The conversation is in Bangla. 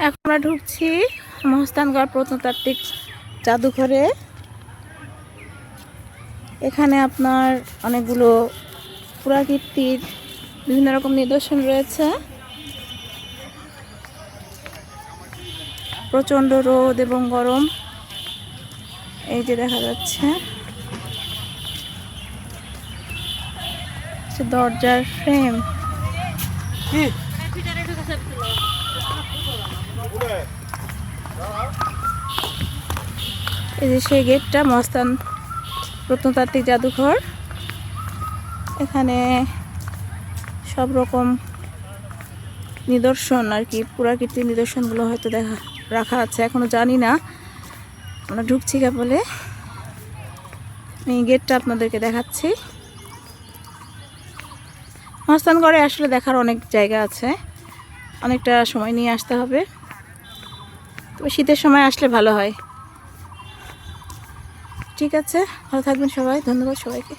এখন আমরা ঢুকছি মহস্থানগড় প্রত্নতাত্ত্বিক জাদুঘরে। এখানে আপনার অনেকগুলো পুরাকীর্তির বিভিন্ন রকম নিদর্শন রয়েছে। প্রচণ্ড রোদ এবং গরম, এই যে দেখা যাচ্ছে দরজার ফ্রেম। এই যে সেই গেটটা মহস্থান প্রত্নতাত্ত্বিক জাদুঘর। এখানে সব রকম নিদর্শন আর কি, পুরাকীর্তির নিদর্শনগুলো হয়তো রাখা আছে, এখনো জানি না। আমরা ঢুকছি কেবলে, আমি গেটটা আপনাদেরকে দেখাচ্ছি। মহস্থানগড়ে আসলে দেখার অনেক জায়গা আছে, অনেকটা সময় নিয়ে আসতে হবে, তবে শীতের সময় আসলে ভালো হয়। ঠিক আছে, ভালো থাকবেন সবাই, ধন্যবাদ সবাইকে।